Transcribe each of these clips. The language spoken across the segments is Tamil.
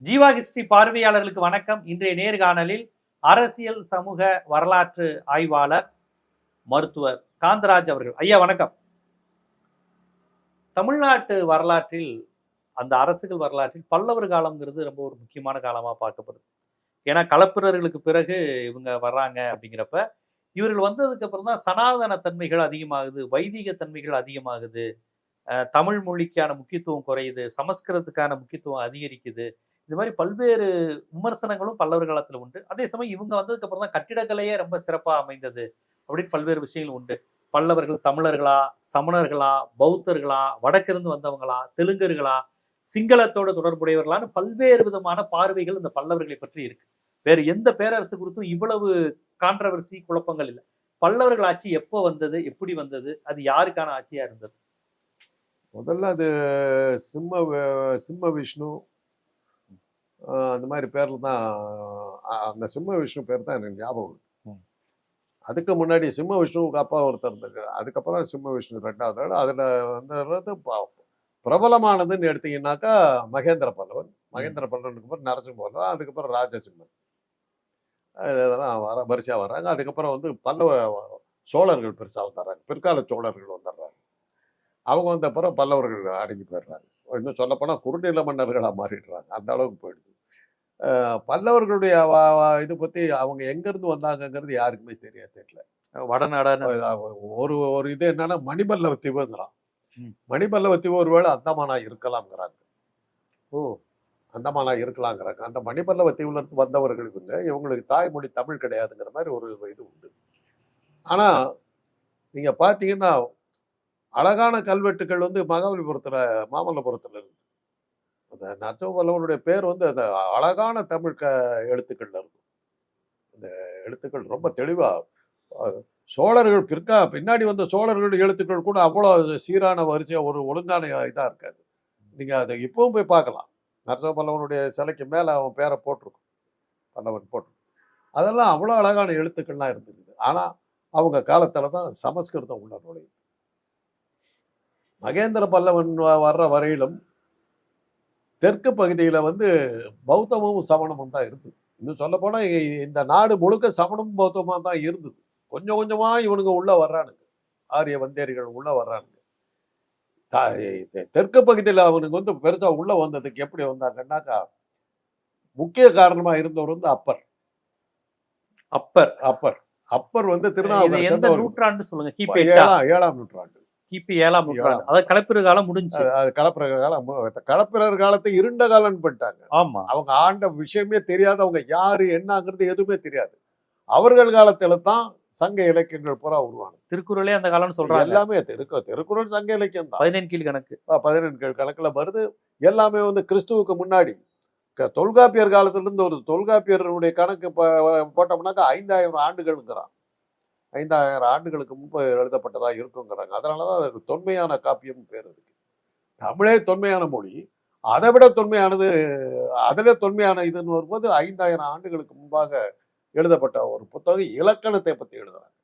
ஜீவா ஹிஸ்டரி பார்வையாளர்களுக்கு வணக்கம். இன்றைய நேர்காணலில் அரசியல் சமூக வரலாற்று ஆய்வாளர் மருத்துவர் காந்தராஜ் அவர்கள். ஐயா வணக்கம். தமிழ்நாட்டு வரலாற்றில், அந்த அரசுகள் வரலாற்றில் பல்லவர் காலம்ங்கிறது ரொம்ப ஒரு முக்கியமான காலமா பார்க்கப்படுது. ஏன்னா களப்பிரர்களுக்கு பிறகு இவங்க வர்றாங்க. அப்படிங்கிறப்ப இவர்கள் வந்ததுக்கு அப்புறம் தான் சனாதன தன்மைகள் அதிகமாகுது, வைதிக தன்மைகள் அதிகமாகுது, தமிழ் மொழிக்கான முக்கியத்துவம் குறையுது, சமஸ்கிருதத்துக்கான முக்கியத்துவம் அதிகரிக்குது. இது மாதிரி பல்வேறு விமர்சனங்களும் பல்லவர் காலத்துல உண்டு. அதே சமயம் இவங்க வந்ததுக்கு அப்புறம் தான் கட்டிடக்கலையே ரொம்ப சிறப்பா அமைந்தது அப்படின்னு பல்வேறு விஷயங்கள் உண்டு. பல்லவர்கள் தமிழர்களா, சமணர்களா, பௌத்தர்களா, வடக்கிருந்து வந்தவங்களா, தெலுங்கர்களா, சிங்களத்தோட தொடர்புடையவர்களான்னு பல்வேறு விதமான பார்வைகள் இந்த பல்லவர்களை பற்றி இருக்கு. வேறு எந்த பேரரசு குறித்தும் இவ்வளவு கான்ட்ரவர்சி, குழப்பங்கள் இல்லை. பல்லவர்கள் ஆட்சி எப்போ வந்தது, எப்படி வந்தது, அது யாருக்கான ஆட்சியா இருந்தது? முதல்ல அது சிம்ம விஷ்ணு அந்த மாதிரி பேர்ல தான். அந்த சிம்ம விஷ்ணு பேர் தான் எனக்கு ஞாபகம். அதுக்கு முன்னாடி சிம்ம விஷ்ணுவுக்கு அப்பா ஒருத்தர் இருந்தாங்க. அதுக்கப்புறம் சிம்ம விஷ்ணு ரெண்டாவது. அதுல வந்து பிரபலமானதுன்னு எடுத்தீங்கன்னாக்கா மகேந்திர பல்லவன். மகேந்திர பல்லவனுக்கு அப்புறம் நரசிம்ம பல்லவன், அதுக்கப்புறம் ராஜசிம்மன், இதெல்லாம் வரிசையா வர்றாங்க. அதுக்கப்புறம் வந்து பல்லவ சோழர்கள் பெருசா வந்துடுறாங்க. பிற்கால சோழர்கள் வந்துடுறாங்க. அவங்க வந்த அப்புறம் பல்லவர்கள் அடங்கி போயிடுறாங்க. இன்னும் சொல்லப்போனால் குறுநில மன்னர்களாக மாறிடுறாங்க. அந்த அளவுக்கு போயிடுது. பல்லவர்களுடைய இது பற்றி அவங்க எங்கேருந்து வந்தாங்கங்கிறது யாருக்குமே தெரியல. வடநாடான ஒரு ஒரு இது என்னன்னா மணிபல்லவ தீவுங்கிறான். மணிபல்லவ தீவு ஒருவேளை அந்தமானா இருக்கலாம்ங்கிறாங்க. ஓ, அந்தமானா இருக்கலாங்கிறாங்க. அந்த மணிபல்லவ தீவுல இருந்து வந்தவர்களுக்கு இவங்களுக்கு தாய்மொழி தமிழ் கிடையாதுங்கிற மாதிரி ஒரு இது உண்டு. ஆனா நீங்க பாத்தீங்கன்னா அழகான கல்வெட்டுகள் வந்து மகாபலிபுரத்துல, மாமல்லபுரத்துல இருக்கு. அந்த நரசிம்ம பல்லவனுடைய பேர் வந்து அந்த அழகான தமிழ் எழுத்துக்கள்ல இருக்கும். அந்த எழுத்துக்கள் ரொம்ப தெளிவா, சோழர்கள் பின்னாடி வந்த சோழர்கள் எழுத்துக்கள் கூட அவ்வளோ சீரான வரிசையா ஒரு ஒழுங்கான இதா இருக்காது. நீங்க அதை இப்பவும் போய் பார்க்கலாம். நரசிம்ம பல்லவனுடைய சிலைக்கு மேல அவன் பேரை போட்டிருக்கும், பல்லவன் போட்டிருக்கும். அதெல்லாம் அவ்வளோ அழகான எழுத்துக்கள்லாம் இருந்திருக்குது. ஆனா அவங்க காலத்துல தான் சமஸ்கிருதம் உள்ள நுழையுது. மகேந்திர பல்லவன் வர்ற வரையிலும் தெற்கு பகுதியில வந்து பௌத்தமும் சமணமும் தான் இருந்தது. இன்னும் சொல்ல போனா இந்த நாடு முழுக்க சமணமும் பௌத்தமா தான் இருந்தது. கொஞ்சம் கொஞ்சமா இவனுங்க உள்ள வர்றானுங்க, ஆரிய வந்தேரிகள் உள்ள வர்றானுங்க. தெற்கு பகுதியில் அவனுக்கு வந்து பெருசா உள்ள வந்ததுக்கு எப்படி வந்தாங்கன்னாக்கா, முக்கிய காரணமா இருந்தவர் வந்து அப்பர். அப்பர் அப்பர் அப்பர் வந்து திருநாவுக்கரசர் நூற்றாண்டு சொல்லுங்க. கிபி 7ஆம் நூற்றாண்டு. கிபி 7ஆம் நூற்றாண்டு. அதாவது களப்பிரர் காலம் முடிஞ்சு. களப்பிரர் காலம், களப்பிரர் காலத்தை இருண்ட காலம்னு பண்ணிட்டாங்க. ஆமா, அவங்க ஆண்ட விஷயமே தெரியாது. அவங்க யாரு என்னங்கிறது எதுவுமே தெரியாது. அவர்கள் காலத்துல தான் சங்க இலக்கியங்கள் பூரா உருவானது. திருக்குறளே அந்த காலம் சொல்றாங்க. எல்லாமே திருக்குறள் சங்க இலக்கியம் தான். 17 கீழ் கணக்கு, 17 கீழ் கணக்குல வருது. எல்லாமே வந்து கிறிஸ்துவுக்கு முன்னாடி தொல்காப்பியர் காலத்துல இருந்து ஒரு தொல்காப்பியருடைய கணக்கு போட்டோம்னாக்கா 5000 ஆண்டுகள்ங்கிறான். 5000 ஆண்டுகளுக்கு முன்பு எழுதப்பட்டதா இருக்குங்கிறாங்க. அதனாலதான் அதுக்கு தொன்மையான காப்பியம் பேர் இருக்கு. தமிழே தொன்மையான மொழி. அதை விட தொன்மையானது, அதிலே தொன்மையான இதுன்னு வரும்போது 5000 ஆண்டுகளுக்கு முன்பாக எழுதப்பட்ட ஒரு புத்தகம். இலக்கணத்தை பத்தி எழுதுறாங்க.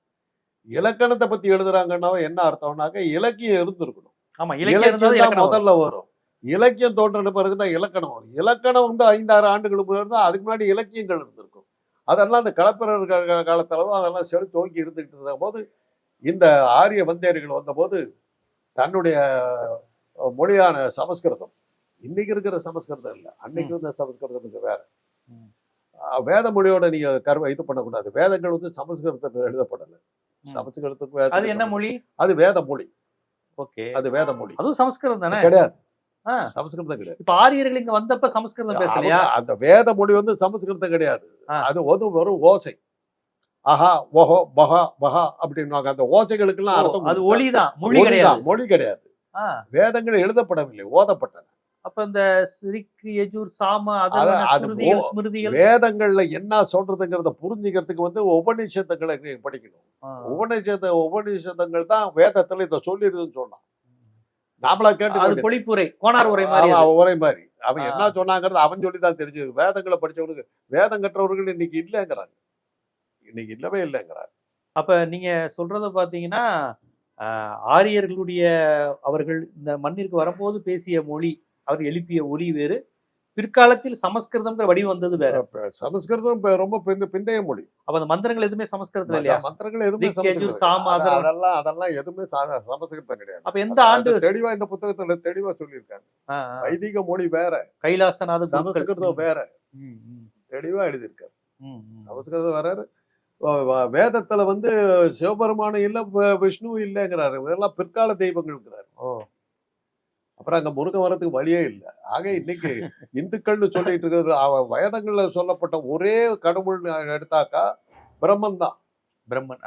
இலக்கணத்தை பத்தி எழுதுறாங்கன்னா என்ன அர்த்தம்னாக்க இலக்கியம் இருந்திருக்கணும். ஆமா, இலக்கியம் தான் முதல்ல வரும். இலக்கியம் தோன்றின பிறகுதான் இலக்கணம் வரும். இலக்கணம் வந்து 5000 ஆண்டுகளுக்கு முன்னாடி, அதுக்கு முன்னாடி இலக்கியங்கள் இருந்திருக்கும். அதெல்லாம் அந்த களப்பிரர் காலத்துலதான் அதெல்லாம் செலுத்து துவங்கி இருந்துகிட்டு இருந்த போது, இந்த ஆரிய வந்தேரிகள் வந்த போது தன்னுடைய மொழியான சமஸ்கிருதம், இன்னைக்கு இருக்கிற சமஸ்கிருதம் இல்லை, அன்னைக்கு இருந்த சமஸ்கிருதம் வேற. வேத மொழியோட நீங்க இது பண்ணக்கூடாது. வேதங்கள் வந்து சமஸ்கிருதத்தில் எழுதப்படலை. சமஸ்கிருதத்துக்கு அது என்ன மொழி? அது வேத மொழி. ஓகே, அது வேத மொழி. அதுவும் சமஸ்கிருதம் தானே? கிடையாது, சமஸ்கிருதம் கிடையாது. இப்ப ஆரியர்கள் இங்க வந்தப்ப சமஸ்கிருதம் பேசலையா? அந்த வேத மொழி வந்து சமஸ்கிருதம் கிடையாது. அது ஒரு ஓசை. ஆஹா, ஓஹோ, பஹா, பஹா அப்படின்வாங்க. அந்த ஓசைகளுக்கு எல்லாம் அர்த்தம். அது ஒளிதான், மொழி கிடையாது. மொழி கிடையாது. வேதங்கள் எழுதப்படவில்லை, ஓதப்பட்டன. அப்ப இந்த சிரிக்கு யஜூர் சாம அதெல்லாம் ஸ்மிருதிகள், வேதங்கள்ல என்ன சொல்றதுங்கிறத புரிஞ்சுக்கிறதுக்கு வந்து உபநிஷதங்களை படிக்கணும். உபநிஷதங்கள் தான் வேதத்துல இதை சொல்லிடுதுன்னு சொன்னான். நாமளா கேட்டு பொழிப்புரை, கோனார் உரை மாதிரி அவன் என்ன சொன்னாங்கிறது அவன் சொல்லிதான் தெரிஞ்சது. வேதங்களை படிச்சவனுக்கு, வேதம் கற்றவர்கள் இன்னைக்கு இல்லைங்கிறாங்க. இன்னைக்கு இல்லவே இல்லைங்கிறாங்க. அப்ப நீங்க சொல்றத பாத்தீங்கன்னா, ஆரியர்களுடைய அவர்கள் இந்த மண்ணிற்கு வரும்போது பேசிய மொழி, அவர் எழுப்பிய ஒலி வேறு, பிற்காலத்தில் சமஸ்கிருதம்ங்கிற வடிவம் வந்தது வேற. சமஸ்கிருதம் ரொம்ப பிந்தைய மொழி. அப்ப அந்த மந்திரங்கள் எதுவுமே சமஸ்கிருதத்துல இல்லையா? மந்திரங்கள் எதுவுமே ரிக், சாம், அதெல்லாம் எதுவுமே சமஸ்கிருதம் கிடையாது. அப்ப எந்த ஆண்டு தெளிவா இந்த புத்தகத்துல தெளிவா சொல்லியிருக்காங்க. வைதிக மொழி வேற, கைலாசநாத சமஸ்கிருதம் வேற, தெளிவா எழுதியிருக்காரு. சமஸ்கிருதம் வேற. வேதத்துல சிவபெருமானும் இல்ல, விஷ்ணு இல்லைங்கிறாரு. இதெல்லாம் பிற்கால தெய்வங்கள்ங்கிறாரு. அப்புறம் அங்க முருகன் வரதுக்கு வழியே இல்லை. ஆக இன்னைக்கு இந்துக்கள்னு சொல்லிட்டு இருக்கிற வேதங்கள்ல சொல்லப்பட்ட ஒரே கடவுள் எடுத்தாக்கா பிரம்மன் தான். பிரம்மன்.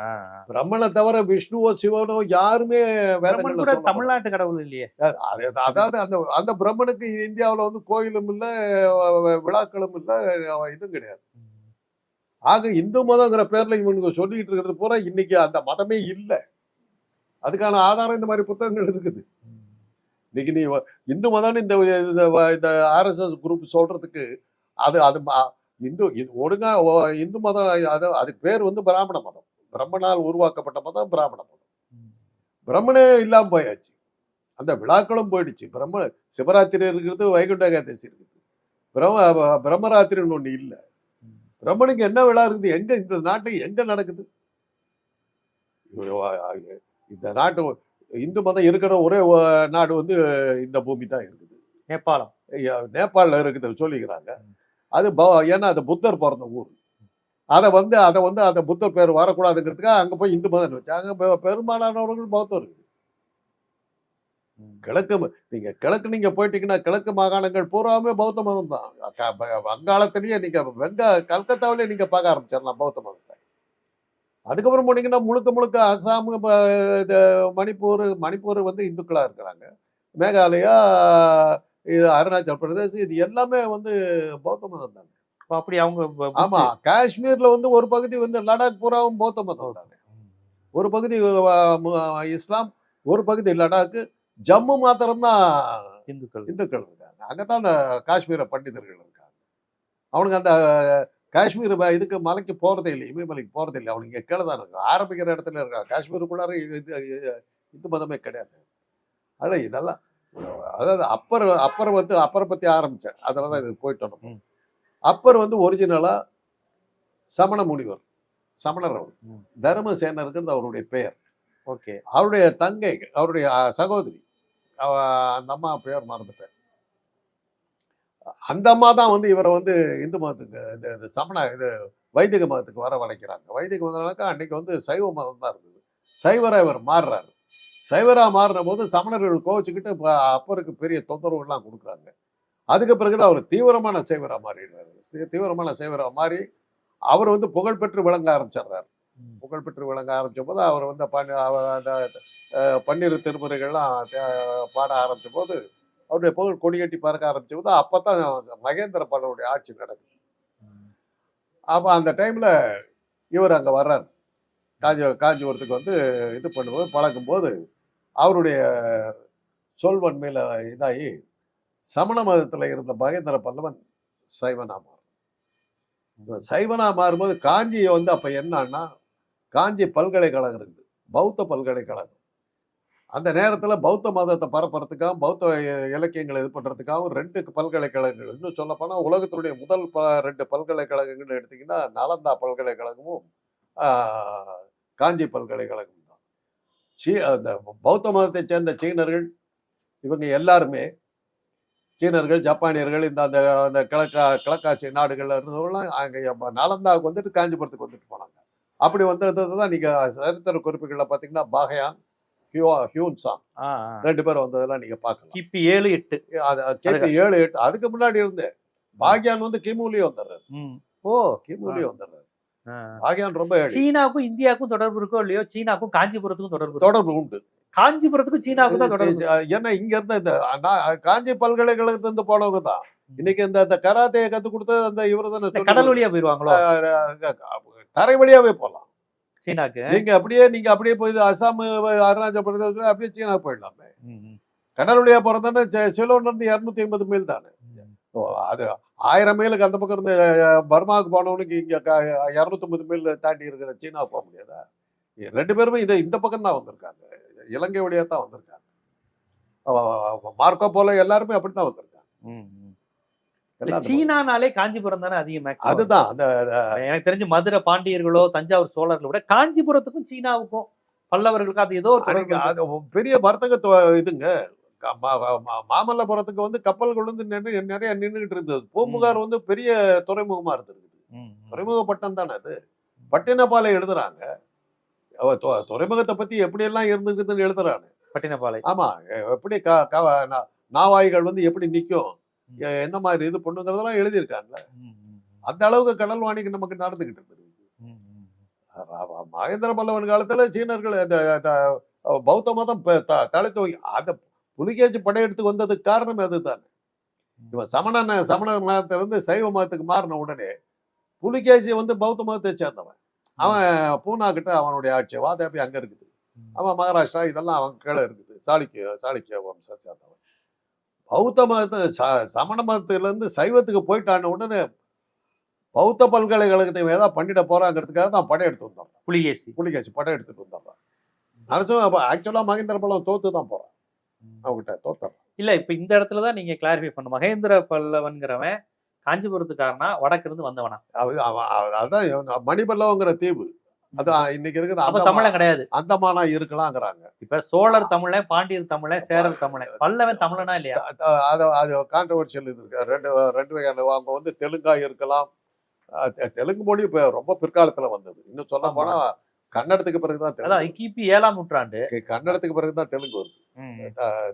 பிரம்மனை தவிர விஷ்ணுவோ சிவனோ யாருமே வேதங்கள்ல தமிழ்நாட்டு கடவுள் இல்லையே. அதாவது அந்த அந்த பிரம்மனுக்கு இந்தியாவுல கோயிலும் இல்ல, விழாக்களும் இல்ல, இதுவும் கிடையாது. ஆக இந்து மதங்கிற பேர்ல இவனுக்கு சொல்லிட்டு இருக்கிறது பூரா இன்னைக்கு அந்த மதமே இல்லை. அதுக்கான ஆதாரம் இந்த மாதிரி புத்தகங்கள் இருக்குது. இன்னைக்கு நீ இந்து மதம்னு இந்த RSS குரூப் சொல்றதுக்கு அது அது இந்து ஒழுங்கா இந்து மதம், அதுக்கு பேர் பிராமண மதம். பிரம்மனால் உருவாக்கப்பட்ட மதம் பிராமண மதம். பிரம்மனே இல்லாம போயாச்சு. அந்த விழாக்களும் போயிடுச்சு. சிவராத்திரி இருக்கிறது, வைகுண்ட ஏகாதசி இருக்குது. பிரம்மராத்திரின்னு ஒண்ணு இல்லை. பிரம்மனுக்கு என்ன விழா இருக்குது? எங்க இந்த நாட்டுக்கு எங்க நடக்குது? இந்த நாட்டு இந்து மதம் இருக்கிற ஒரே நாடு இந்த பூமி தான் இருக்குது. நேபாளம். நேபாளில் இருக்குது சொல்லிக்கிறாங்க. அது ஏன்னா அது புத்தர் பிறந்த ஊர். அதை அந்த புத்தர் பேர் வரக்கூடாதுங்கிறதுக்காக அங்க போய் இந்து மதம் வச்சாங்க. பெரும்பாலானவர்கள் பௌத்தம் இருக்குது. கிழக்கு நீங்க போயிட்டீங்கன்னா கிழக்கு மாகாணங்கள் பூராமே பௌத்த மதம் தான். வங்காளத்திலேயே நீங்க கல்கத்தாவிலேயே நீங்க பார்க்க ஆரம்பிச்சிடலாம் பௌத்த மதத்தை. அதுக்கப்புறம் போனீங்கன்னா முழுக்க அசாம், மணிப்பூர் இந்துக்களா இருக்கிறாங்க. மேகாலயா, இது அருணாச்சல் பிரதேஷ், இது எல்லாமே பௌத்த மதம் தானே. அப்படி அவங்க ஆமா, காஷ்மீர்ல ஒரு பகுதி லடாக் பூராவும் பௌத்த மதம் தானே. ஒரு பகுதி இஸ்லாம், ஒரு பகுதி லடாக், ஜம்மு மாத்திரம்தான் இந்துக்கள் இருக்காங்க. அங்கதான் அந்த காஷ்மீர பண்டிதர்கள் இருக்காங்க. அவனுக்கு அந்த காஷ்மீர் இதுக்கு மலைக்கு போறதே இல்லை, இமயமலைக்கு போறதே இல்லை. அவனுக்கு கீழே தான் இருக்கும். ஆரம்பிக்கிற இடத்துல இருக்காங்க. காஷ்மீருக்குள்ளார இந்து மதமே கிடையாது. ஆனா இதெல்லாம் அதாவது அப்பரை பத்தி ஆரம்பிச்சேன். அதனாலதான் இது போயிட்டோம். அப்பர் ஒரிஜினலா சமண முனிவர், சமணர். அவர் தர்மசேனருக்குன்னு அவருடைய பெயர். ஓகே. அவருடைய தங்கை, அவருடைய சகோதரி, அந்த அம்மா பெயர் மறந்துட்டேன். அந்த அம்மா தான் இவரை இந்து மதத்துக்கு, இந்த சமண வைதிக மதத்துக்கு வரவழைக்கிறாங்க. வைதிக மதம்னாக்கா அன்னைக்கு சைவ மதம் தான் இருந்தது. சைவரா இவர் மாறுறாரு. சைவரா மாறின போது சமணர்கள் கோவிச்சுக்கிட்டு அப்பருக்கு பெரிய தொந்தரவுலாம் கொடுக்குறாங்க. அதுக்கு பிறகுதான் அவர் தீவிரமான சைவரா மாறிடுறாரு. தீவிரமான சைவரா மாறி அவர் புகழ்பெற்று விளங்க ஆரம்பிச்சிடுறாரு. புகழ்பெற்று விளங்க ஆரம்பிச்ச போது அவர் அந்த பன்னிரு திருமுறைகள்லாம் பாட ஆரம்பிச்ச போது அவருடைய புகழ் கொடிகட்டி பறக்க ஆரம்பிச்ச போது அப்பதான் மகேந்திர பல்லவருடைய ஆட்சி நடக்குது. அப்ப அந்த டைம்ல இவர் அங்க வர்றாரு. காஞ்சிபுரத்துக்கு இது பண்ணும்போது பழக்கும்போது அவருடைய சொல்வன்மையில இதாகி சமண மதத்துல இருந்த மகேந்திர பல்லவன் சைவனா மாறும். சைவனா மாறும்போது காஞ்சி அப்ப என்னன்னா, காஞ்சி பல்கலைக்கழகம் இருக்குது, பௌத்த பல்கலைக்கழகம். அந்த நேரத்துல பௌத்த மதத்தை பரப்புறதுக்காகவும் பௌத்த இலக்கியங்களை இது பண்றதுக்காகவும் 2 பல்கலைக்கழகங்கள், இன்னும் சொல்ல போனா உலகத்தினுடைய முதல் 2 பல்கலைக்கழகங்கள் எடுத்தீங்கன்னா நாலந்தா பல்கலைக்கழகமும் காஞ்சி பல்கலைக்கழகம் தான். அந்த பௌத்த மதத்தை சேர்ந்த சீனர்கள் இவங்க எல்லாருமே, சீனர்கள், ஜப்பானியர்கள், அந்த கிழக்காட்சி நாடுகள்ல இருந்தவங்களாம் அங்க நாலந்தாவுக்கு காஞ்சிபுரத்துக்கு போனாங்க. அப்படி வந்ததுதான் நீங்க சரித்திர குறிப்புகள்ல பாத்தீங்கன்னா பாகயான், ஹியூன்சாங் 2 பேர் வந்ததெல்லாம் நீங்க பார்க்கலாம். கிபி 7-8. கிபி 7-8. அதுக்கு முன்னாடி இருந்து பாக்யான் கிமுலயே வந்துடுறாரு. கிமுலயே வந்துடுறாரு. பாக்யான் ரொம்ப சீனாவுக்கும் இந்தியாவுக்கும் தொடர்பு இருக்கோ இல்லையோ, சீனாவுக்கும் காஞ்சிபுரத்துக்கும் தொடர்பு காஞ்சிபுரத்துக்கும் சீனாவுக்கும் தான் தொடர்பு. ஏன்னா இங்க இருந்த இந்த காஞ்சி பல்கலைக்கழகத்திலிருந்து போனவங்க தான் இன்னைக்கு இந்த கராத்தையை கத்து கொடுத்தது அந்த இவரு தானே. கடல் வழியா போயிருவாங்களோ? தரை வழியாவே போகலாம் சீனாக்கு. நீங்க அப்படியே போய் அசாம், அருணாச்சல் பிரதேச அப்படியே சீனா போயிடலாமே. கடல் வழியா போறதுன்னு சிலோன்ல இருந்து 250 மைல் தானே. அது 1000 மைலுக்கு அந்த பக்கம் இருந்து பர்மாவுக்கு போனவனுக்கு இங்க 250 மைல் தாண்டி இருக்கிற சீனா போக முடியாதா? 2 பேருமே இந்த பக்கம் தான் வந்திருக்காங்க, இலங்கை வழியா தான் வந்திருக்காங்க. மார்க்கோ போல எல்லாருமே அப்படித்தான் வந்திருக்காங்க. எல்லாம் அந்த மாதிரி. சீனானாலே காஞ்சிபுரம் தானே அதிகம் மேக்ஸிமம். அதுதான் அந்த எனக்கு தெரிஞ்சு மதுரை பாண்டியர்களோ தஞ்சாவூர் சோழர்களை விட காஞ்சிபுரத்துக்கும் சீனாவுக்கும் பல்லவர்களுக்கும் அது ஏதோ ஒரு தொடர்பு இருக்கு. அது பெரிய வர்த்தக இதுங்க. மாமல்லபுரத்துக்கு வந்து கப்பல்கள் வந்து நிறைய நின்றுகிட்டு இருந்தது. பூம்புகார் வந்து பெரிய துறைமுகமா இருந்திருக்கு. துறைமுக பட்டம் தானே அது. பட்டினப்பாலை எழுதுறாங்க. துறைமுகத்தை பத்தி எப்படி எல்லாம் இருந்துக்குதுன்னு எழுதுறாங்க. பட்டினப்பாலை. ஆமா, எப்படி நாவாய்கள் வந்து எப்படி நிக்கும், எந்த மாதிரி இது பண்ணுங்கிறதெல்லாம் எழுதியிருக்காங்கல்ல. அந்த அளவுக்கு கடல் வாணிக்கு நமக்கு நடந்துகிட்டு இருந்தது. மகேந்திர பல்லவன் காலத்துல சீனர்கள் பௌத்த மதம் தழைத்து அந்த புலிகேசி படையெடுத்து வந்ததுக்கு காரணம் அதுதான். இவன் சமண மதத்துல இருந்து சைவ மதத்துக்கு மாறின உடனே புலிகேசி வந்து பௌத்த மதத்தை சேர்ந்தவன். அவன் பூனா கிட்ட அவனுடைய ஆட்சி வாதாபி அங்க இருக்குது. அவன் மகாராஷ்டிரா இதெல்லாம் அவன் கீழே இருக்குது. சாளுக்கிய வம்சம் சேர்ந்தவன். பௌத்த மதத்தை சமண மதத்துல இருந்து சைவத்துக்கு போயிட்டான உடனே பௌத்த பல்கலைக்கழகத்தை ஏதாவது பண்ணிட போறாங்கிறதுக்காக தான் படையெடுத்து வந்தான் புலிகேசி படையெடுத்துட்டு வந்தான். நினைச்சோம் ஆக்சுவலா மகேந்திர பல்லவன் தோத்து தான் போறான். அவங்ககிட்ட தோத்தான். இல்ல இப்ப இந்த இடத்துலதான் நீங்க கிளாரிஃபை பண்ண. மகேந்திர பல்லவன்கிறவன் காஞ்சிபுரத்துக்காரனா வடக்கு இருந்து வந்தவனா? அதான் மணிபல்லவங்கிற தீவு. அதான் இன்னைக்கு இருக்கிற தமிழன் கிடையாது. அந்தமானா இருக்கலாங்கிறாங்க. இப்ப சோழர் தமிழன், பாண்டியர் தமிழன், சேரர் தமிழன், பல்லவன் தமிழனா இல்லையா? அது கான்ட்ரவர்ஷியல் இது இருக்கு. ரெண்டு வகையான. அவங்க வந்து தெலுங்கா இருக்கலாம். தெலுங்கு மொழி இப்ப ரொம்ப பிற்காலத்துல வந்தது. இன்னும் சொல்ல போனா கன்னடத்துக்கு பிறகுதான் தெலுங்கு. கிபி 7ஆம் நூற்றாண்டு கன்னடத்துக்கு பிறகுதான் தெலுங்கு வருது.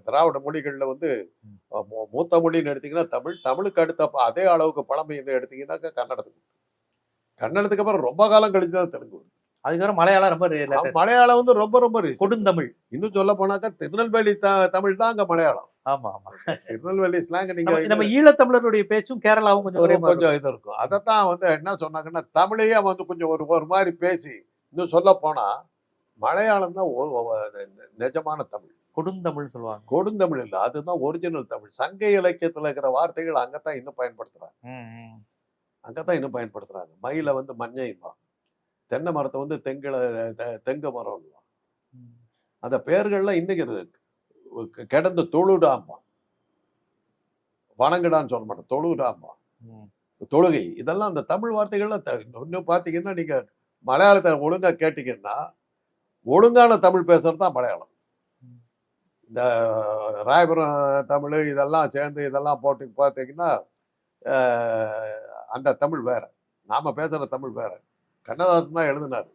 திராவிட மொழிகள்ல வந்து மூத்த மொழின்னு எடுத்தீங்கன்னா தமிழுக்கு அடுத்த அதே அளவுக்கு பழமைன்னு எடுத்தீங்கன்னாக்கா கன்னடத்துக்கு அப்புறம் ரொம்ப காலம் கழிச்சுதான் தெலுங்கு வருது. அதுக்கப்புறம் மலையாளம் ரொம்ப மலையாளம் வந்து ரொம்ப கொடுந்தமிழ். இன்னும் சொல்ல போனாக்கா திருநெல்வேலி தமிழ் தான் அங்க மலையாளம். ஆமா ஆமா. திருநெல்வேலி ஸ்லாங் நீங்க நம்ம ஈழத்தமிழருடைய பேச்சும் கேரளாவும் கொஞ்சம் இது இருக்கும். அதைத்தான் வந்து என்ன சொன்னாங்கன்னா தமிழையே வந்து கொஞ்சம் ஒரு மாதிரி பேசி. இன்னும் சொல்ல போனா மலையாளம் தான் நிஜமான தமிழ். கொடுந்தமிழ் சொல்லுவாங்க. கொடுந்தமிழ் இல்ல, அதுதான் ஒரிஜினல் தமிழ். சங்க இலக்கியத்துல இருக்கிற வார்த்தைகள் அங்கத்தான் இன்னும் பயன்படுத்துறாங்க. மயில வந்து மஞ்சைமா, தென்னை மரத்தை வந்து தெங்க மரம். அந்த பெயர்கள்லாம் இன்னைக்கு கிடந்து தொழுடாமா, வணங்குடான்னு சொல்ல மாட்டேன், தொழுடாமா, தொழுகை, இதெல்லாம் அந்த தமிழ் வார்த்தைகள்லாம். இன்னும் பாத்தீங்கன்னா நீங்க மலையாளத்தை ஒழுங்கா கேட்டீங்கன்னா ஒழுங்கான தமிழ் பேசுறது தான் மலையாளம். இந்த ராயபுரம் தமிழ் இதெல்லாம் சேர்ந்து இதெல்லாம் போட்டு பார்த்தீங்கன்னா அந்த தமிழ் வேற, நாம பேசுற தமிழ் வேற. கண்ணதாசன் தான் எழுதினார்.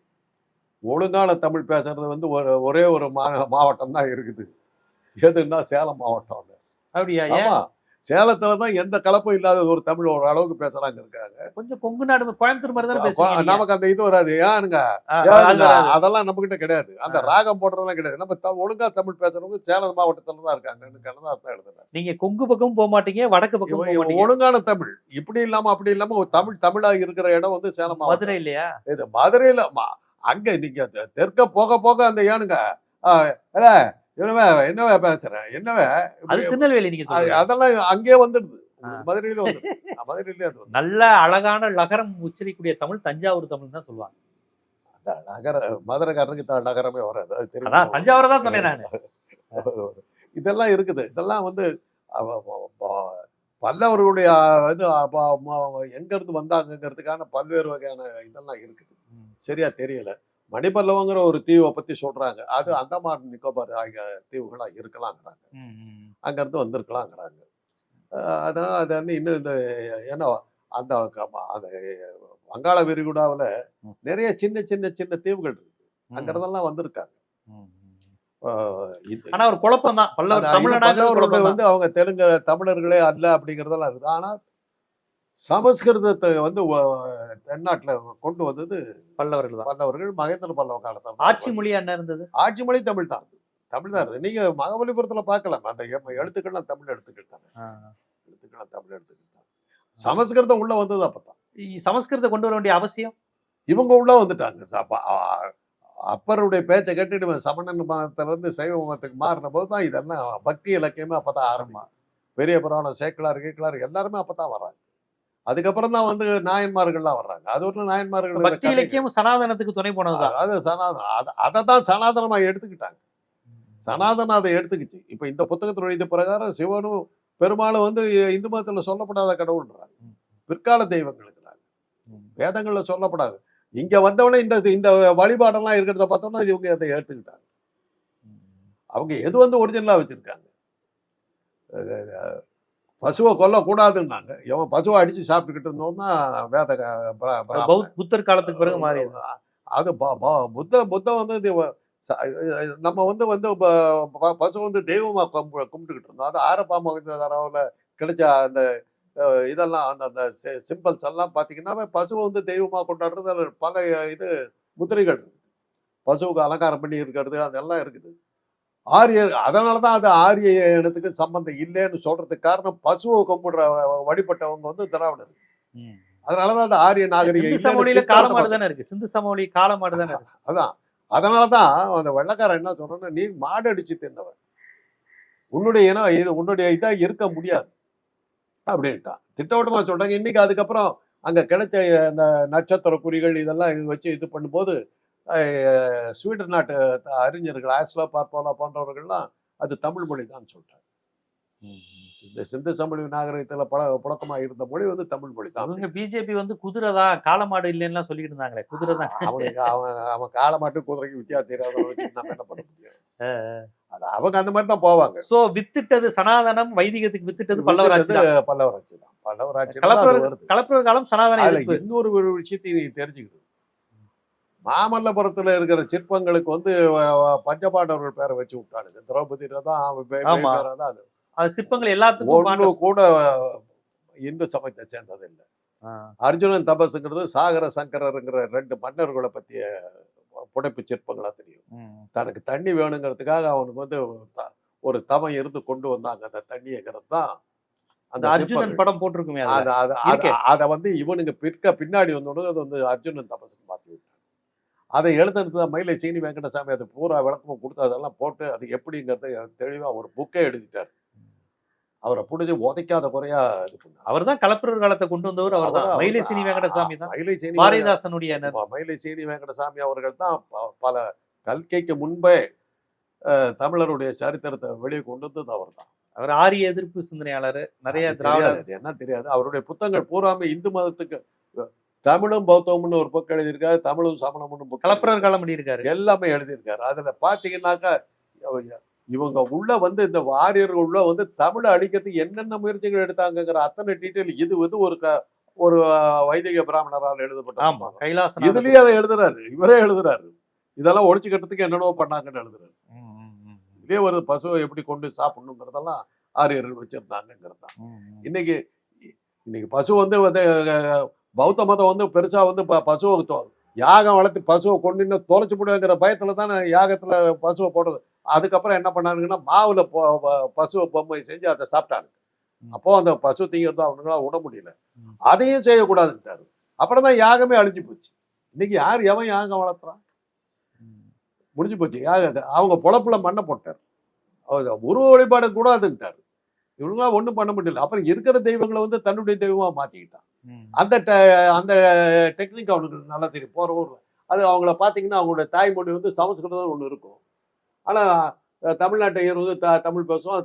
ஒழுங்கான தமிழ் பேசுறது வந்து ஒரே ஒரு மாவட்டம் தான் இருக்குது. எதுன்னா சேலம் மாவட்டம். அப்படியா? ஆமா, சேலத்துலதான் எந்த கலப்பும் இல்லாத ஒரு தமிழ் ஒரு அளவுக்கு பேசுறாங்க இருக்காங்க. கொஞ்சம் கொங்கு நாடு கோயம்புத்தூர் மாதிரி தானே. நமக்கு அந்த இது வராது. ஏனுங்க அதெல்லாம் நம்ம கிட்ட கிடையாது. அந்த ராகம் போடுறதெல்லாம் கிடையாது. நம்ம ஒழுங்கா தமிழ் பேசுறவங்க சேலம் மாவட்டத்துல தான் இருக்காங்க. கண்ணதாசன் எழுதுறாரு. நீங்க கொங்கு பக்கம் போக மாட்டீங்க, வடக்கு பக்கம் ஒழுங்கான தமிழ் இப்படி இல்லாம அப்படி இல்லாம தமிழா இருக்கிற இடம் வந்து சேலம் மாவட்டம். மதுரை இல்லையா? இது மதுரையில அங்க நீங்க தெற்க போக போக அந்த ஏனுங்க என்னவே பேசுறேன் என்னவே திருநெல்வேலி நீங்க அதெல்லாம் அங்கே வந்துடுது. மதுரையில மதுரையிலே நல்ல அழகான நகரம் உச்சரிக்கூடிய தமிழ் தஞ்சாவூர் தமிழ் தான் சொல்லுவாங்க. மதுரைக்காரனுக்கு நகரமே வராது. தஞ்சாவூர் தான் சொன்னேன் நான். இதெல்லாம் இருக்குது. இதெல்லாம் வந்து பல்லவர்களுடைய இது எங்க இருந்து வந்தாங்கிறதுக்கான பல்வேறு வகையான இதெல்லாம் இருக்குது. சரியா தெரியல. மணிபல்லவங்கிற ஒரு தீவை பத்தி சொல்றாங்க. அது அந்தமான் நிக்கோபார் ஆகிய தீவுகளா இருக்கலாங்கிறாங்க. அங்க இருந்து வந்திருக்கலாங்கிறாங்க. அதனால அது இன்னும் இந்த ஏன்னா அந்த வங்காள விரிகுடாவில் நிறைய சின்ன சின்ன சின்ன தீவுகள் இருக்கு. அங்கிருந்தெல்லாம் வந்திருக்காங்க. ஆனா ஒரு குழப்பம் தான். பல்லவர்கள் வந்து அவங்க தமிழர்களே அல்ல அப்படிங்கறதெல்லாம் இருக்குது. ஆனா சமஸ்கிருதத்தை வந்து தென்னாட்டுல கொண்டு வந்தது பல்லவர்கள். மகேந்திர பல்லவ காலத்தில் ஆட்சி மொழியா என்ன இருந்தது? ஆட்சி மொழி தமிழ் தான் இருந்தது. நீங்க மகாபலிபுரத்துல பார்க்கலாம். அந்த எழுத்துக்கள்லாம் தமிழ் எழுத்துக்கள் தானே. தமிழ் எழுத்துக்கள் தான். சமஸ்கிருதம் உள்ள வந்தது அப்பதான். சமஸ்கிருதம் கொண்டு வர வேண்டிய அவசியம் இவங்க உள்ள வந்துட்டாங்க. அப்பருடைய பேச்சை கேட்டுட்டு சமணன் மதத்துல இருந்து சைவ மதத்துக்கு மாறின போதுதான் இதெல்லாம் பக்தி இலக்கியமே அப்பதான் ஆரம்பம். பெரிய புராணம், சேக்கிழார் எல்லாருமே அப்பதான் வர்றாங்க. அதுக்கப்புறம் தான் வந்து நாயன்மார்கள்லாம் வர்றாங்க. அது ஒரு நாயன்மார்கள் பக்தி இலக்கியம் சனாதனத்துக்கு துணை போனதுதான். அது சனாதனம். அதை தான் சனாதனமா எடுத்துக்கிட்டாங்க. சனாதனம் அதை எடுத்துக்கிச்சு. இப்ப இந்த புத்தகத்தில் எழுதிய பிரகாரம் சிவனும் பெரும்பாலும் வந்து இந்து மதத்துல சொல்லப்படாத கடவுள்ன்றாங்க, பிற்கால தெய்வங்களுக்கு வேதங்கள்ல சொல்லப்படாது. இங்க வந்தவொடனே இந்த இந்த வழிபாடெல்லாம் இருக்கிறத பார்த்தோம்னா இவங்க அதை ஏற்றுக்கிட்டாங்க. அவங்க எது வந்து ஒரிஜினலா வச்சிருக்காங்க, பசுவை கொல்லக்கூடாதுன்னாங்க. எவன் பசுவை அடிச்சு சாப்பிட்டுக்கிட்டு இருந்தோம்னா வேத புத்தர் காலத்துக்கு பிறகு மாறி அது புத்த வந்து நம்ம வந்து வந்து பசு வந்து தெய்வமா கும்பிட்டுக்கிட்டு இருந்தோம். அது ஆரப்பா மகராவில் கிடைச்ச அந்த இதெல்லாம் அந்த அந்த சிம்பிள்ஸ் எல்லாம் பார்த்தீங்கன்னா பசுவை வந்து தெய்வமா கொண்டாடுறது அதில் பல இது முத்திரைகள் பசுவுக்கு அலங்காரம் பண்ணி இருக்கிறது அதெல்லாம் இருக்குது. ஆரியர் அதனாலதான் அது ஆரிய இனத்துக்கு சம்பந்தம் இல்லைன்னு சொல்றதுக்கு காரணம் பசுவை கும்பிடுற வழிபட்டவங்க வந்து திராவிடர். அதனாலதான் அந்த ஆரிய நாகரிகம் காலமாடு தானே இருக்கு, சிந்து சமவெளி காலமாடு தானே இருக்கு. அதான் அதனாலதான் அந்த வெள்ளக்காரன் என்ன சொல்றேன்னா, நீ மாடு அடிச்சு தின்னவன், உன்னுடைய இனம் இது உன்னுடைய இதா இருக்க முடியாது அப்படின்ட்டான். திட்டவட்டமா சொல்றாங்க. இன்னைக்கு அதுக்கப்புறம் அங்க கிடைச்ச அந்த நட்சத்திர குறிகள் இதெல்லாம் இது வச்சு இது பண்ணும்போது ஸ்வீடன் நாட்டு அறிஞர்கள் ஆஸ்லோ பார்ப்போலா போன்றவர்கள்லாம் அது தமிழ் மொழி தான் சொல்றாங்க. இந்த சிந்து சமவெளி நாகரிகத்துல புழக்கமா இருந்த மொழி வந்து தமிழ் மொழி தான். அவங்க பிஜேபி வந்து குதிரை தான் காலமாடு இல்லைன்னா சொல்லிட்டு இருந்தாங்களே, குதிரை தான். அவனுக்கு அவன் காலமாட்டு குதிரைக்கு வித்தியாசம் தெரியாத வச்சு நம்ம என்ன பண்ண முடியும், அது அவங்க அந்த மாதிரி தான் போவாங்க. சோ வித்துட்டது சனாதனம், வைதிகத்துக்கு வித்துட்டது பல்லவராட்சி தான். பல்லவராட்சி தான். பல்லவராட்சி கலப்புற காலம் சனாதன. இன்னொரு விஷயத்தை தெரிஞ்சுக்கிட்டு, மாமல்லபுரத்துல இருக்கிற சிற்பங்களுக்கு வந்து பஞ்சபாண்டவர்கள் பேரை வச்சு விட்டானுங்க. திரௌபதியில தான் அது சிற்பங்கள் எல்லாத்துக்கும் கூட இந்து சமயத்தை சேர்ந்தது இல்லை. அர்ஜுனன் தபசுங்கிறது சாகர சங்கரருங்கிற 2 மன்னர்களை பத்திய புடைப்பு சிற்பங்களா தெரியும். தனக்கு தண்ணி வேணுங்கிறதுக்காக அவனுக்கு வந்து ஒரு தவம் இருந்து கொண்டு வந்தாங்க அந்த தண்ணிங்கிறது தான் அந்த அர்ஜுனன் படம் போட்டிருக்குமே. அதை வந்து இவனுங்க பின்னாடி வந்தோடனே அது வந்து அர்ஜுனன் தபசுன்னு மாற்றி விட்டாங்க. அதை எழுதுனது தான் மயிலை சீனி வெங்கடசாமி. அது பூரா விளக்கமும் கொடுத்து அதெல்லாம் போட்டு அது எப்படிங்கிறத தெளிவா ஒரு புக்கே எழுதிட்டார். அவரை பிடிச்சி உதைக்காத குறையா இது பண்ணார். அவர் தான் கலப்பிரர் காலத்தை கொண்டு வந்தவர். அவர் தான் மயிலை சீனி வெங்கடசாமி தான். பாரதிதாசனுடைய மயிலை சீனி வெங்கடசாமி அவர்கள் தான் பல கல்கைக்கு முன்பே தமிழருடைய சரித்திரத்தை வெளியே கொண்டு வந்தது அவர் தான். அவர் ஆரிய எதிர்ப்பு சிந்தனையாளர். நிறைய திராவிட என்ன தெரியாது. அவருடைய புத்தகங்கள் பூராமே இந்து மதத்துக்கு தமிழும் பௌத்தம்னு ஒரு புக் எழுதியிருக்காரு, தமிழும் சமணம்னு கலப்பிரர் காலம் எழுதியிருக்காரு, எல்லாமே எழுதியிருக்காரு. அதுல பாத்தீங்கன்னாக்கா இவங்க உள்ள வந்து இந்த வாரியர்கள் உள்ள வந்து தமிழை அழிக்கிறதுக்கு என்னென்ன முயற்சிகள் எடுத்தாங்கிற அத்தனை டீட்டெயில் இது வந்து ஒரு வைதிக பிராமணரால் எழுதப்பட்ட கைலாசம். இதுலயே அதை எழுதுறாரு, இவரே எழுதுறாரு. இதெல்லாம் ஒழிச்சுக்கிறதுக்கு என்னென்னவோ பண்ணாங்கன்னு எழுதுறாரு. இதே ஒரு பசுவை எப்படி கொண்டு சாப்பிடணுங்கிறதெல்லாம் ஆரியர்கள் வச்சிருந்தாங்கிறது தான். இன்னைக்கு பசு வந்து பௌத்த மதம் வந்து பெருசா வந்து பசுவை யாகம் வளர்த்து பசுவை கொண்டு தொலைச்சு போடுங்கிற பயத்துல தானே யாகத்துல பசுவை போடுறது. அதுக்கப்புறம் என்ன பண்ணானுங்கன்னா மாவுல பசுவை பொம்மை செஞ்சு அதை சாப்பிட்டானுங்க. அப்போ அந்த பசு தீங்கிறது அவனுங்களாம் விட முடியல. அதையும் செய்யக்கூடாதுன்ட்டாரு. அப்புறம் தான் யாகமே அழிஞ்சு போச்சு. இன்னைக்கு எவன் யாகம் வளர்த்துறான்? முடிஞ்சு போச்சு. அவங்க பொழப்புல மண்ணை போட்டார். உருவ வழிபாடு கூடாதுன்ட்டாரு. இவங்களாம் ஒன்றும் பண்ண முடியல. அப்புறம் இருக்கிற தெய்வங்களை வந்து தன்னுடைய தெய்வமா மாத்திக்கிட்டான். அந்த டெக்னிக் அவனுக்கு நல்லா தெரியும். போற ஊர்ல அது அவங்கள பாத்தீங்கன்னா அவங்களோட தாய்மொழி வந்து சமஸ்கிருதம் ஒண்ணு இருக்கும். ஆனா தமிழ்நாட்டையர் வந்து தமிழ் பேசுவோம்,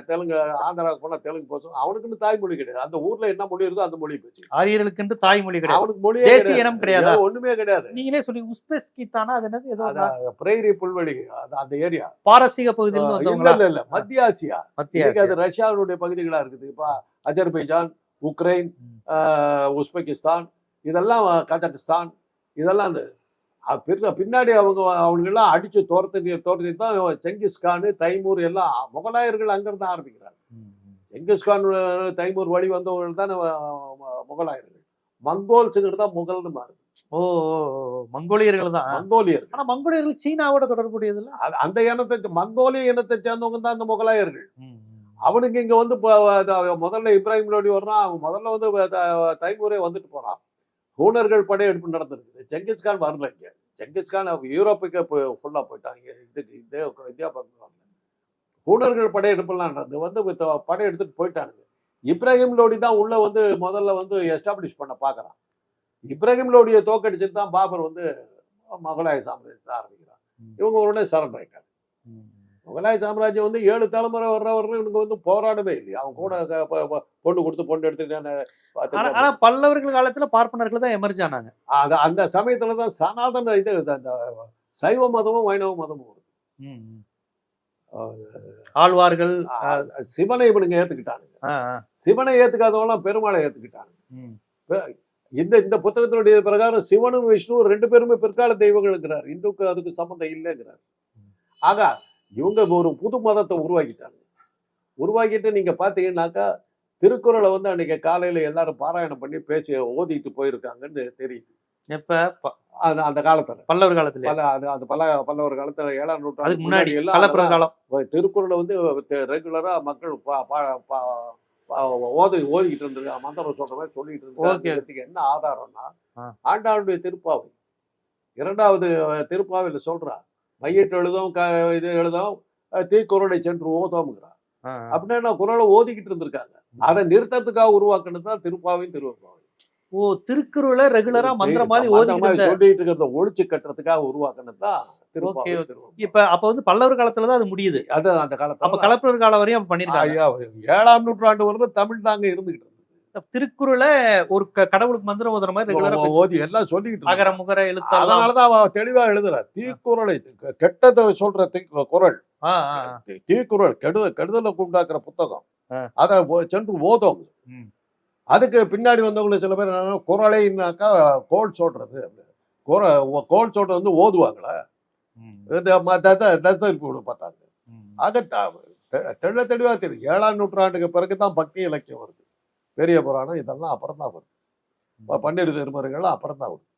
தெலுங்கு ஆந்திராவுக்கு போனா தெலுங்கு பேசுவோம். அவனுக்குன்னு தாய்மொழி கிடையாது. அந்த ஊர்ல என்ன மொழி இருக்கோ அந்த மொழி பேச்சு. ஆரியர்களுக்கு தாய்மொழி கிடையாது, அவனுக்கு மொழியே கிடையாது, ஒண்ணுமே கிடையாது. நீங்களே சொல்லி உஸ்பெஸ்கிஸ்தானா அது என்னது, பிரேரி புல்வெளி அந்த ஏரியா பாரசீக பகுதியில் இல்ல மத்திய ஆசியா. அது ரஷ்யாவுடைய பகுதிகளா இருக்குது. இப்ப அஜர்பைஜான், உக்ரைன், உஸ்பெகிஸ்தான், இதெல்லாம் கஜகிஸ்தான், இதெல்லாம் அந்த பின்னாடி அவனுங்கெல்லாம் அடிச்சு தோர்த்து தான் செங்கிஸ்கான், தைமூர் எல்லாம் முகலாயர்கள் அங்கிருந்து ஆரம்பிக்கிறாங்க. செங்கிஸ்கான் தைமூர் வழி வந்தவர்கள் தான் முகலாயர்கள். மங்கோல்ஸுங்கிறது தான் முகல்னு மாறுது. மங்கோலியர்கள் தான் மங்கோலியர். ஆனா மங்கோலியர்கள் சீனாவோட தொடர்புடையது இல்ல. அந்த இனத்தை மங்கோலிய இனத்தை சேர்ந்தவங்க தான் அந்த முகலாயர்கள். அவனுக்கு இங்க வந்து முதல்ல இப்ராஹிம் லோடி வர்றான். அவன் முதல்ல வந்து தைமூரே வந்துட்டு போறான். ஹூனர்கள் படையெடுப்பு நடந்திருக்குது. செங்கிஸ்கான் வரல. இங்க செங்கிஸ்கான் யூரோப்புக்கு ஃபுல்லா போயிட்டாங்க. இந்தியா பக்கம் ஹூனர்கள் படையெடுப்புலாம் நடந்து வந்து படையெடுத்துட்டு போயிட்டானுங்க. இப்ராஹிம் லோடி தான் உள்ள வந்து முதல்ல வந்து எஸ்டாப்ளிஷ் பண்ண பாக்குறான். இப்ராஹிம் லோடியை தோக்கடிச்சுட்டு தான் பாபர் வந்து முகலாய சாம்ராஜ்யத்தை ஆரம்பிக்கிறான். இவங்க உடனே சரண் ஆயிட்டாங்க. முகலாய சாம்ராஜ்யம் வந்து 7 தலைமுறை வர்றவர்கள் இவனுக்கு வந்து போராடவே இல்லையா. அவன் கூட பொண்ணு கொடுத்து பொண்ணு எடுத்துக்கிட்டான ஆனா பல்லவர்கள் காலத்துல பார்ப்பனர்கள் தான் எமர்ஜ் ஆனாங்க. அந்த சமயத்துல தான் சனாதன இது அந்த சைவ மதமும் வைணவ மதமும் வருது. ஆழ்வார்கள் சிவனை இவனுங்க ஏத்துக்கிட்டானுங்க. சிவனை ஏத்துக்காதவங்களாம் பெருமாளை ஏத்துக்கிட்டானுங்க. இந்த புத்தகத்தினுடைய பிரகாரம் சிவனும் விஷ்ணுவும் 2 பேருமே பிற்கால தெய்வங்கள் இருக்கிறார். இந்துக்கு அதுக்கு சம்பந்தம் இல்லைங்கிறார். ஆக இவங்க ஒரு புது மதத்தை உருவாக்கிட்டு நீங்க பாத்தீங்கன்னாக்கா திருக்குறளை வந்து அன்னைக்கு காலையில எல்லாரும் பாராயணம் பண்ணி பேசி ஓதிட்டு போயிருக்காங்கன்னு தெரியுது. எப்ப அந்த காலத்துல பல்லவர் காலத்துல பல்லவர் காலத்துல 7ஆம் நூற்றாண்டு அதுக்கு முன்னாடி எல்லாம் திருக்குறளை வந்து ரெகுலரா மக்கள் ஓதிக்கிட்டு இருந்திருக்காங்க. மந்திரம் சொல்ற மாதிரி சொல்லிட்டு இருந்திருக்காங்க. என்ன ஆதாரம்னா ஆண்டாளுடைய திருப்பாவை 2வது திருப்பாவையில சொல்றா, மையிட்டு எழுதும் இது எழுதும் தீக்குறளை சென்று ஓதோம்ங்கிறா. அப்படின்னா குறளை ஓதிக்கிட்டு இருந்திருக்காங்க. அதை நிறுத்தத்துக்காக உருவாக்குனது தான் திருப்பாவையும் திருவப்பாவை. ஓ, திருக்குறளை ரெகுலரா மந்திரம் மாதிரி சொல்லிட்டு இருக்கிறத ஒழிச்சு கட்டுறதுக்காக உருவாக்குனது தான் திருப்பாவை. இப்ப அப்ப வந்து பல்லவர் காலத்துலதான் அது முடியுது. அது அந்த காலத்துல. அப்ப கலப்பர் காலம் வரையும் பண்ணிருக்காங்க. 7ஆம் நூற்றாண்டு வரைக்கும் தமிழ் தாங்க இருந்துகிட்டு இருந்தது. திருக்குறளை ஒரு கடவுளுக்கு மந்திரம் ஓதுற மாதிரி ரெகுலரா ஓதி எல்லாம் சொல்லிக்கிட்டு அகர முகர எழுத்து. அதனாலதான் அவ தெளிவா எழுதுறா. தீக்குறளை கெட்டதை சொல்ற குறள், தீக்குறள் கெடுதலை உண்டாக்குற புத்தகம், அதை சென்று ஓதோம். அதுக்கு பின்னாடி வந்தவங்களுக்கு சில பேர் என்ன குறளைனாக்கா கோல் சொல்றது, கோல் சொல்றது வந்து ஓதுவாங்களா பார்த்தாங்க. ஆக தெளிவா தெரியும். 7ஆம் நூற்றாண்டுக்கு பிறகுதான் பக்தி இலக்கியம் வருது. பெரிய புராணம் இதெல்லாம் அப்புறம் தான் வருது. பன்னிரு திருமுறைகள்லாம் அப்புறம் தான் வருது.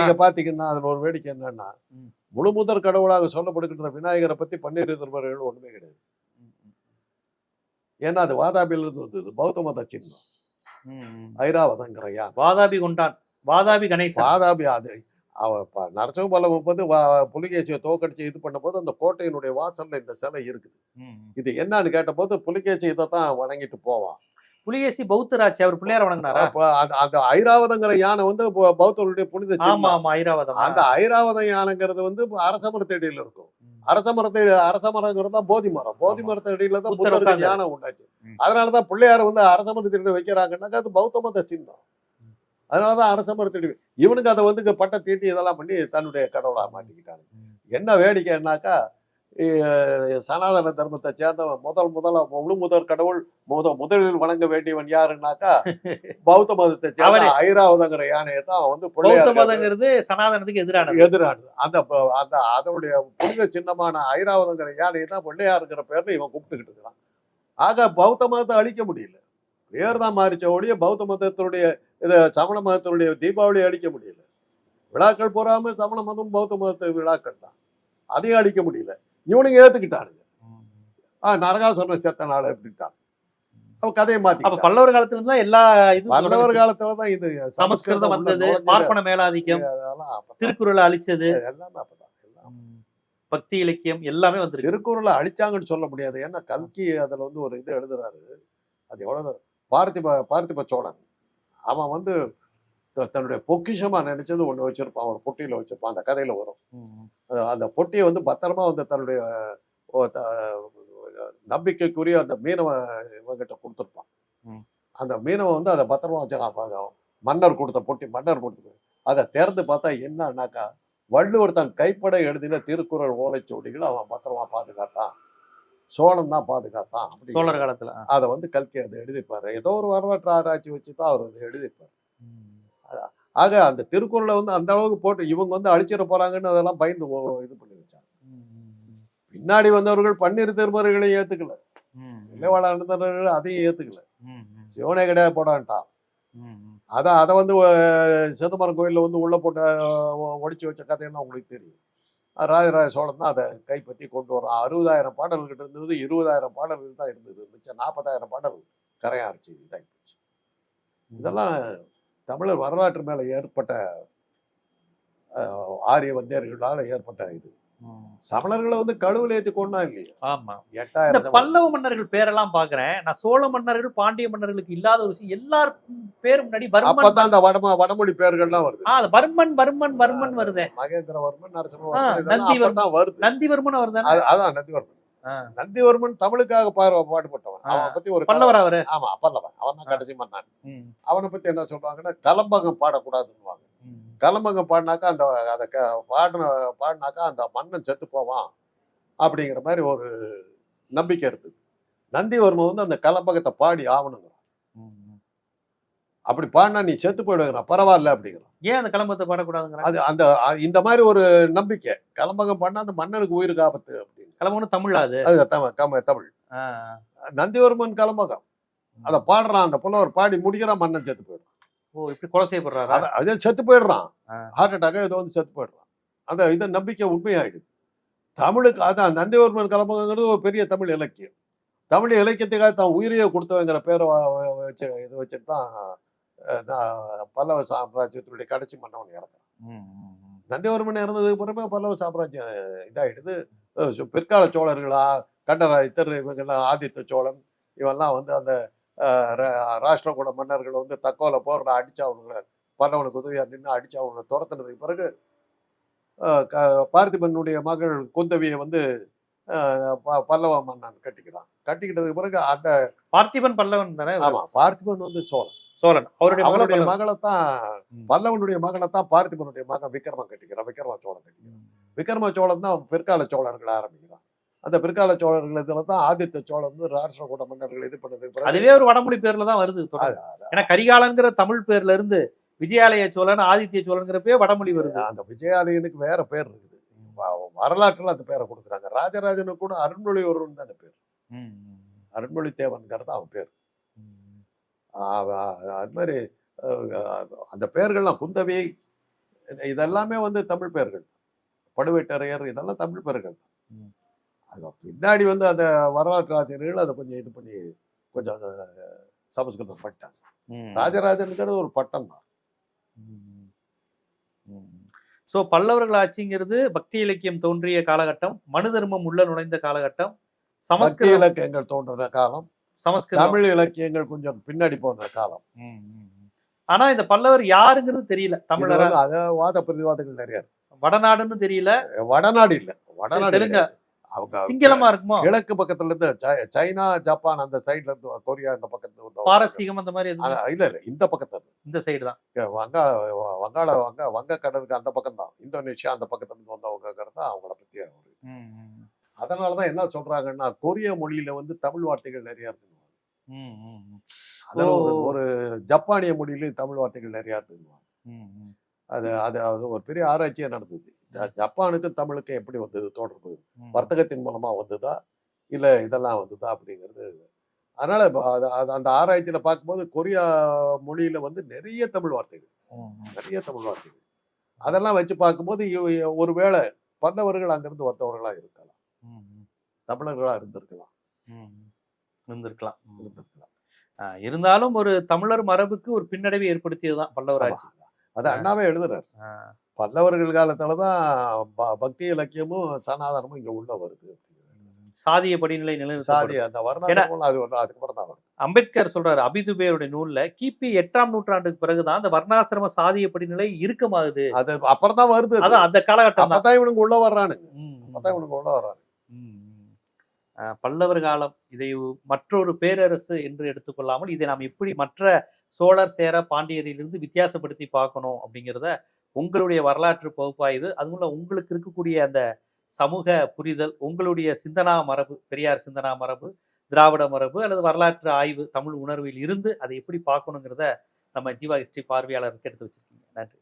நீங்க பாத்தீங்கன்னா அதுல ஒரு வேடிக்கை என்னன்னா, முழு முதற் கடவுளாக சொல்லப்படுகின்ற விநாயகரை பத்தி பன்னிரு திருமுறைகள் ஒண்ணுமே கிடையாது. ஏன்னா அது வாதாபியில இருந்து வந்தது. பௌத்த மத சின்னம் ஐராவதங்கிற யான். வாதாபி கொண்டான், வாதாபி கணேசன், வாதாபி அது நரசிம்மபல்லம் வந்து புலிகேசியை தோக்கடிச்சு இது பண்ண போது அந்த கோட்டையினுடைய வாசல்ல இந்த சிலை இருக்குது. இது என்னன்னு கேட்ட போது புலிகேசி இதைத்தான் வணங்கிட்டு போவான். புலிகேசி பௌத்தராட்சி, அவர் பிள்ளையார வணங்கினாரா? அந்த ஐராவதங்கிற யானை வந்து பௌத்தருடைய புனித சின்னம். அந்த ஐராவதம் யானைங்கிறது வந்து அரச மரத்தடியில இருக்கும். அரச மரங்கிறது தான் போதி மரம். போதி மரத்தடியில தான் புத்தருக்கு யானை உண்டாச்சு. அதனாலதான் பிள்ளையார வந்து அரச மரத்தடியில வைக்கிறாங்கன்னாக்கா அது பௌத்த மத சின்னம். அதனாலதான் அரச மரத்தடி இவனுக்கு அதை வந்து பட்டை தீட்டி இதெல்லாம் பண்ணி தன்னுடைய கடவுளா மாட்டிக்கிட்டாங்க. என்ன வேடிக்கைன்னாக்கா சனாதன தர்மத்தை சேர்ந்த முதல் கடவுள் முதலில் வணங்க வேண்டியவன் யாருன்னாக்கா பௌத்த மதத்தை சேர்ந்த ஐராவதங்கிற யானையை தான் வந்து சனாதனத்துக்கு எதிரானது. அந்த அதனுடைய புனித சின்னமான ஐராவதங்கிற யானையை தான் பிள்ளையாருங்கிற பேர்ல இவன் கூப்பிட்டுக்கிட்டு இருக்கிறான். ஆக பௌத்த மதத்தை அழிக்க முடியல, பேர் தான் மாறிச்ச ஒழிய பௌத்த மதத்தினுடைய சமண மதத்தினுடைய தீபாவளி அழிக்க முடியல. விழாக்கள் போறாம சமண மதம் பௌத்த மதத்தை விழாக்கள் தான், அதையும் அழிக்க முடியல. இவனுங்க ஏத்துக்கிட்டானுங்க. நரகாசுரனை செத்த நாள் அப்படின்ட்டான். அவன் கதையை மாத்தி. பல்லவர் காலத்துல இருந்தா எல்லா பல்லவர் காலத்துலதான் இது சமஸ்கிருதம் வந்தது, பார்ப்பன மேலாதிக்கம், திருக்குறளை அழிச்சது எல்லாமே அப்பதான். பக்தி இலக்கியம் எல்லாமே வந்து திருக்குறளை அழிச்சாங்கன்னு சொல்ல முடியாது. ஏன்னா கல்கி அதுல வந்து ஒரு இது எழுதுறாரு. அது எவ்வளவு பார்த்திப சோழன் அவன் வந்து தன்னுடைய பொக்கிஷமா நினைச்சது ஒண்ணு வச்சிருப்பான், ஒரு பொட்டியில வச்சிருப்பான். அந்த கதையில வரும். அந்த பொட்டியை வந்து பத்திரமா வந்து தன்னுடைய நம்பிக்கைக்குரிய அந்த மீனவன் இவங்கிட்ட கொடுத்துருப்பான். அந்த மீனவன் வந்து அதை பத்திரமா வச்சிருக்கான். மன்னர் கொடுத்த பொட்டி, மன்னர் கொடுத்து அதை திறந்து பார்த்தா என்னன்னாக்கா வள்ளுவர் தன் கைப்பட எழுதின திருக்குறள் ஓலைச்சுவடிகள் அவன் பத்திரமா பாதுகாத்தான், சோழன் தான் பாதுகாத்தான். சோழர் காலத்துல அதை வந்து கல்கி அதை எழுதிப்பாரு. ஏதோ ஒரு வரலாற்று ஆராய்ச்சி வச்சுதான் அவர் அதை எழுதிப்பாரு. ஆக அந்த திருக்குறளை வந்து அந்த அளவுக்கு போட்டு இவங்க வந்து அழிச்சிட போறாங்கன்னு அதெல்லாம் பயந்து இது பண்ணி வச்சாங்க. பின்னாடி வந்தவர்கள் பன்னிரு திருமுறைகளை ஏத்துக்கல, இளைவாளர்கள் அதையும் ஏத்துக்கல. சிவனே கிடையாது போடான்ட்டான். அதை வந்து சிதம்பரம் கோயில்ல வந்து உள்ள போட்டு ஒடிச்சு வச்ச கதைன்னா உங்களுக்கு தெரியும். ராஜராஜ சோழன் தான் அதை கைப்பற்றி கொண்டு வரோம். 60,000 பாடல்கிட்ட இருந்தது, 20,000 பாடல்கள் தான் இருந்தது. மிச்சம் 40,000 பாடல்கள் கரையாரிச்சு இதாகிடுச்சு. இதெல்லாம் தமிழர் வரலாற்று மேல ஏற்பட்ட ஆரிய வந்தியர்களால் ஏற்பட்ட இது. சமணர்களை வந்து கழுவுல ஏத்தி கொண்டா இல்லையா? ஆமா. இந்த 8000 சமணர். பல்லவ மன்னர்கள் பேரெல்லாம் பாக்குறேன் நான். சோழ மன்னர்கள் பாண்டிய மன்னர்களுக்கு இல்லாத ஒரு விஷயம், எல்லாருக்கும் பேர் முன்னாடி வர்மன். அப்பதான் அந்த வடமொழி பேர்கள்லாம் வருது. அது வர்மன் வர்மன் வர்மன் வருதே. மகேந்திரவர்மன், நரசிம்மவர்மன் இதெல்லாம் நந்திவர்மன் அப்பதான் வருது. நந்திவர்மன் அவர் தானே. அதான் நந்திவர்மன். நந்திவர்மன் தமிழுக்காக பாடுபட்டவன். அவனை பத்தி ஒரு பல்லவர் அவரு. ஆமா பல்லவன். அவன் தான் கடைசி மன்னான். அவனை பத்தி என்ன சொல்றாங்கன்னா, கலம்பகம் பாடக்கூடாதுன்னு. கலம்பகம் பாடினாக்கா அதை பாடினாக்கா அந்த மன்னன் செத்து போவான் அப்படிங்கிற மாதிரி ஒரு நம்பிக்கை இருக்குது. நந்திவர்மன் வந்து அந்த கலம்பகத்தை பாடி ஆவணுங்க. அப்படி பாடினா நீ செத்து போயிடுங்கிறான், பரவாயில்ல அப்படிங்கிறான். ஏன் அந்த கலம்பகத்தை பாடக்கூடாதுங்கிறான்? அது அந்த இந்த மாதிரி ஒரு நம்பிக்கை. கலம்பகம் பாடினா அந்த மன்னனுக்கு உயிருக்கு ஆபத்து அப்படின்னு. கலம்பகம் தமிழ், அது தமிழ். நந்திவர்மன் கலம்பகம் அதை பாடுறான், அந்த புலவர் பாடி முடிக்கிறான், மன்னன் செத்து போயிடுறான். ஓ, இப்படி கொலை செய்யப்படுறாரு. அதே செத்து போயிடுறான், ஹார்ட் அட்டாக் ஏதோ வந்து செத்து போயிடுறான். அந்த இதை நம்பிக்கை உண்மையாயிடுது தமிழுக்கு. அதான் நந்திவர்மன் கலம்பகங்கிறது ஒரு பெரிய தமிழ் இலக்கியம். தமிழ் இலக்கியத்துக்காக தான் உயிரையே கொடுத்தவங்கிற பேரை இது வச்சுட்டு தான் பல்லவ சாம்ராஜ்யத்தினுடைய கடைசி மன்னவன் இறக்குறான். நந்திவர்மன் இறந்ததுக்கு பிறகு பல்லவ சாம்ராஜ்யம் இதாயிடுது. பிற்கால சோழர்களா, கண்டராதித்தர், இவங்கெல்லாம் ஆதித்த சோழன், இவெல்லாம் வந்து அந்த ராஷ்டிரகூட மன்னர்கள் வந்து தக்கோல போர்ல அடிச்சு அவங்களை பல்லவனுக்கு உதவியா நின்று அடிச்சு அவங்களை துரத்துனதுக்கு பிறகு பார்த்திபனுடைய மகள் குந்தவியை வந்து பல்லவ மன்னன் கட்டிக்கிறான். கட்டிக்கிட்டதுக்கு பிறகு அந்த பார்த்திபன் பல்லவன் தானே. ஆமா, பார்த்திபன் வந்து சோழன். அவருடைய மகளைத்தான், பல்லவனுடைய மகளைத்தான் பார்த்திபனுடைய மகன் விக்ரமன் கட்டிக்கிறான். விக்ரம சோழன் கட்டிக்கிறான். விக்ரம சோழன் தான் பிற்கால சோழர்கள் ஆரம்பிக்கிறான். அந்த பிற்கால சோழர்கள் இதுல தான் ஆதித்த சோழன் வந்து ராஷ்டிரகூட மன்னர்கள் இது பண்ணதுக்கு அதுவே ஒரு வடமொழி பேர்ல தான் வருது. ஏன்னா கரிகாலன்கிற தமிழ் பேர்ல இருந்து விஜயாலய சோழன், ஆதித்ய சோழன்கிறப்பே வடமொழி வருது. அந்த விஜயாலயனுக்கு வேற பேர் இருக்குது, வரலாற்றுல அந்த பேரை கொடுக்குறாங்க. ராஜராஜனுக்கு கூட அருண்மொழிவர்மன் தானே பேர். அருண்மொழி தேவன்கிறது அவன் பேர். அது மாதிரி அந்த பேர்கள்லாம் குந்தவி இதெல்லாமே வந்து தமிழ் பேர்கள். பழுவேட்டரையர் இதெல்லாம் தமிழ் பேர்கள். அது பின்னாடி வந்து அந்த வரலாற்று ஆசிரியர்கள் அதை கொஞ்சம் இது பண்ணி கொஞ்சம் சமஸ்கிருதம் பண்ணிட்டாங்க. ராஜராஜனுக்கு ஒரு பட்டம் தான். ஸோ பல்லவர்கள் ஆட்சிங்கிறது பக்தி இலக்கியம் தோன்றிய காலகட்டம், மனு தர்மம் உள்ள நுழைந்த காலகட்டம், சமஸ்கிருத இலக்கியங்கள் தோன்றின காலம், சமஸ்கிருத தமிழ் இலக்கியங்கள் கொஞ்சம் பின்னாடி போன காலம். ஆனா இந்த பல்லவர் யாருங்கிறது தெரியல. தமிழர் அத வாத பிரதிவாதங்கள் நிறைய. வடநாடுன்னு தெரியல. வடநாடு இல்ல, வடநாடு தெலுங்கு சிங்களமா இருக்குமோ. கிழக்கு பக்கத்துல இருந்து சைனா, ஜப்பான் அந்த சைட்ல இருந்து, கொரியா இந்த பக்கத்துல, பாரசீகம் அந்த மாதிரி இல்ல இந்த பக்கத்துல இந்த சைடு தான். வங்க கடலுக்கு அந்த பக்கம் தான், இந்தோனேஷியா அந்த பக்கத்துல இருந்து வந்தவங்க தான் அவங்கள பத்தி. அதனாலதான் என்ன சொல்றாங்கன்னா, கொரிய மொழியில வந்து தமிழ் வார்த்தைகள் நிறைய இருக்கு. அதுல ஒரு ஜப்பானிய மொழியிலும் தமிழ் வார்த்தைகள் நிறைய இருக்குவாங்க. அது ஒரு பெரிய ஆராய்ச்சியா நடந்தது. ஜப்பானுக்கும் தமிழுக்கும் எப்படி வந்தது தொடர்பு, வர்த்தகத்தின் மூலமா வந்ததா இல்ல இதெல்லாம் வந்ததா அப்படிங்கிறது. அதனால அந்த ஆராய்ச்சியில பார்க்கும்போது கொரியா மொழியில வந்து நிறைய தமிழ் வார்த்தைகள் அதெல்லாம் வச்சு பார்க்கும்போது ஒருவேளை பல்லவர்கள் அங்கிருந்து வந்தவர்களா இருக்கலாம், தமிழர்களா இருந்திருக்கலாம். இருந்தாலும் ஒரு தமிழர் மரபுக்கு ஒரு பின்னடைவை ஏற்படுத்தியதுதான் பல்லவர் ஆட்சி. அது அண்ணாவே எழுதுறாரு. பல்லவர்கள் காலத்துலதான் பக்தி இலக்கியமும் சனாதனமும் இங்க உள்ள வருது. சாதிய படிநிலை சாதி அந்த வர்ணாசிரமம் அதுக்கப்புறம் தான் வருது. அம்பேத்கர் சொல்றாரு அபிதுபேருடைய நூல்ல, கிபி 8ஆம் நூற்றாண்டுக்கு பிறகுதான் அந்த வர்ணாசிரம சாதிய படிநிலை இறுக்கமாகுது. அது அப்புறம் தான் வருது. அதான் அந்த காலகட்டம் தான் இவனுக்கு உள்ள வர்றானுங்க. பல்லவர் காலம் இதை மற்றொரு பேரரசு என்று எடுத்துக்கொள்ளாமல் இதை நாம் எப்படி மற்ற சோழர், சேர, பாண்டியரிலிருந்து வித்தியாசப்படுத்தி பார்க்கணும் அப்படிங்கிறத உங்களுடைய வரலாற்று பகுப்பாய்வு, அதுக்குள்ள உங்களுக்கு இருக்கக்கூடிய அந்த சமூக புரிதல், உங்களுடைய சிந்தனா மரபு, பெரியார் சிந்தனா மரபு, திராவிட மரபு அல்லது வரலாற்று ஆய்வு, தமிழ் உணர்வில் இருந்து அதை எப்படி பார்க்கணுங்கிறத நம்ம ஜீவா ஹிஸ்டரி பார்வையாளருக்கு எடுத்து வச்சிருக்கீங்க. நன்றி.